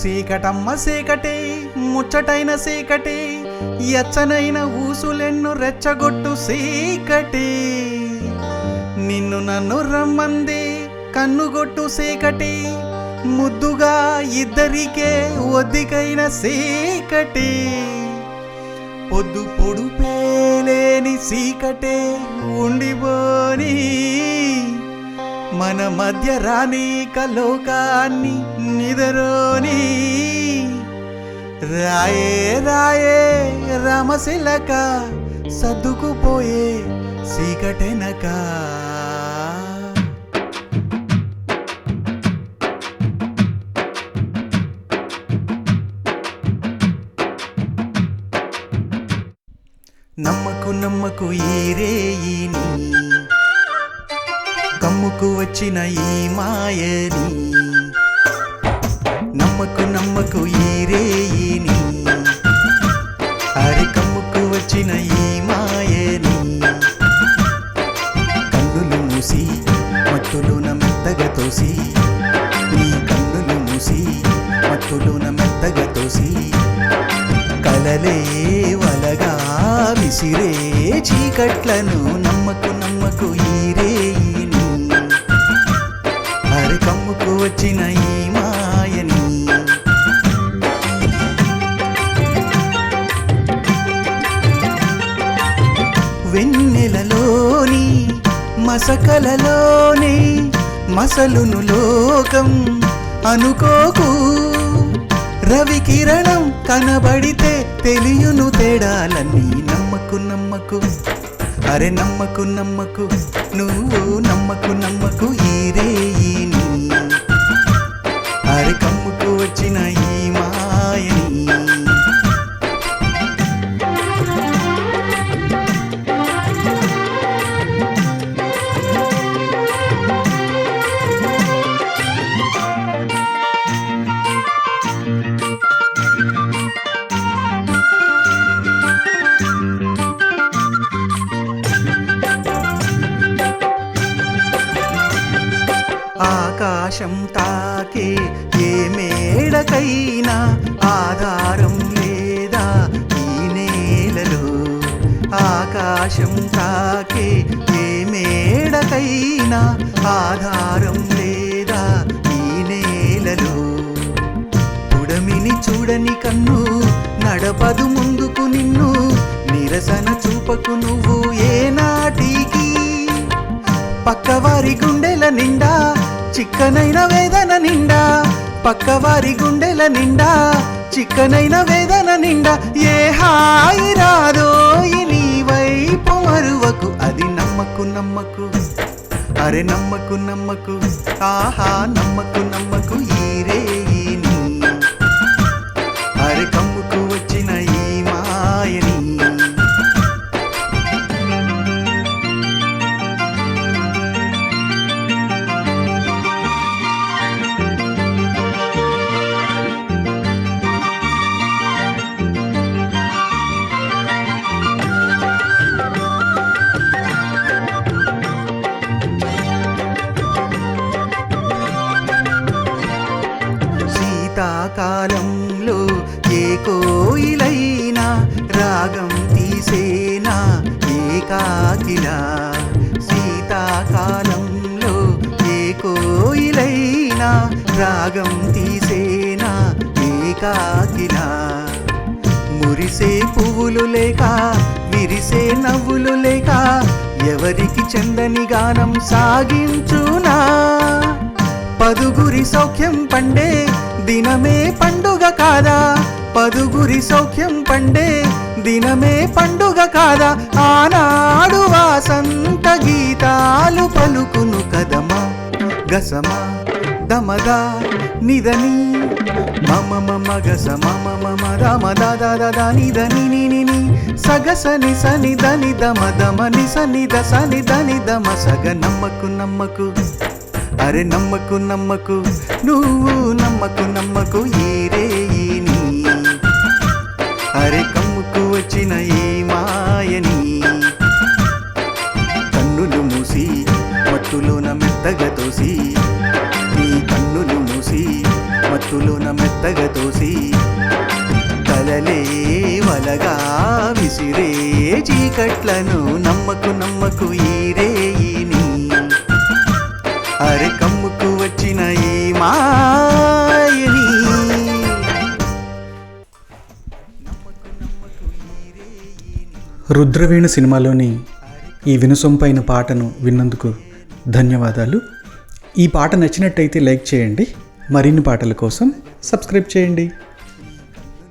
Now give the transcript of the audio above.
సీకటమ్మ సీకటే ముచ్చటైన సీకటే ఎచ్చనైన ఊసులెన్ను రెచ్చగొట్టు సీకటే నిన్ను నన్ను రమ్మంది కన్నుగొట్టు సీకటి ముద్దుగా ఇద్దరికే ఒద్దికైన సీకటి పొద్దు పొడుపేలేని సీకటే ఉండిపోని మన మధ్య రానీక లోకాన్ని నిదరోని రాయే రాయే రామశిలక సర్దుకుపోయే సీకటెనక నమ్మకు నమ్మకు ఈ రేయిని కమ్ముకు వచ్చిన ఈ మాయని నమ్మకు నమ్మకు ఈ రేయిని అరి కమ్ముకు వచ్చిన ఈ మాయని కన్నులు మూసి మత్తులోన మెత్తగా తోసి నీ కన్నులు మూసి మత్తులోన మెత్తగా తోసి కలలే వలగా విసిరే చీకట్లను నమ్మకు నమ్మకు ఈ రేయిని అరి కమ్ముకు వచ్చిన ఈ మాయని వెన్నెలలోని మసకలలోని మసలును లోకం అనుకోకు రవి కిరణం కనబడితే తెలియును తేడాలన్నీ నమ్మకు నమ్మకు అరే నమ్మకు నమ్మకు నువ్వు నమ్మకు నమ్మకు ఈ రేయిని అరే కమ్ముకు వచ్చిన ఈ మాయని ఆకాశం తాకే ఏ మేడకైనా ఆధారం లేదా ఈ నేలలో ఆకాశం తాకే ఏ మేడకైనా ఆధారం లేదా ఈ నేలలో పుడమిని చూడని కన్ను నడపదు ముందుకు నిన్ను నిరసన చూపకు నువ్వు ఏనాటికి పక్కవారి గుండెల నిండా చిక్కనైన వేదన నిండా పక్కవారి గుండెల నిండా చిక్కనైన వేదన నిండా ఏ హాయి రాదో నీ వైపు మరువకు అది నమ్మకు నమ్మకు అరే నమ్మకు నమ్మకు ఆహా నమ్మకు నమ్మకు ఈ రేయిని అరే కమ్ముకు వచ్చిన ఈ మాయని శీతాకాలంలో ఏ కోయిలైనా రాగం తీసేనా ఏకాకిలా శీతాకాలంలో ఏ కోయిలైనా రాగం తీసేనా ఏకాకిలా మురిసే పువ్వులు లేక విరిసే నవ్వులు లేక ఎవరికి చెందని గానం సాగించునా పదుగురి సౌఖ్యం పండే దినమే పండుగ కాదా పదుగురి సౌఖ్యం పండే దినమే పండుగ కాదా ఆనాడు వాసంత గీతాలు పలుకును కదమా గసమా దమదా నిదని మమ మమ గస మమ మమ దమ దాదా నిదని ని సగసని సని దని దమ దమ ని సని ద సని దని దమ సగ నమ్మకు నమ్మకు అరే నమ్మకు నమ్మకు నువ్వు నమ్మకు నమ్మకు ఈ రేయిని అరే కమ్ముకు వచ్చిన ఈ మాయని కన్నులు మూసి మత్తులోన మెత్తగా తోసి నీ కన్నులు మూసి మత్తులోన మెత్తగా తోసి విసిరే చీకట్లను నమ్మకు ఈ రేయిని. అరె కమ్ముకు వచ్చిన ఈ మాయని. రుద్రవీణ సినిమాలోని ఈ వినసొంపైన పాటను విన్నందుకు ధన్యవాదాలు. ఈ పాట నచ్చినట్టయితే లైక్ చేయండి. మరిన్ని పాటల కోసం సబ్స్క్రైబ్ చేయండి.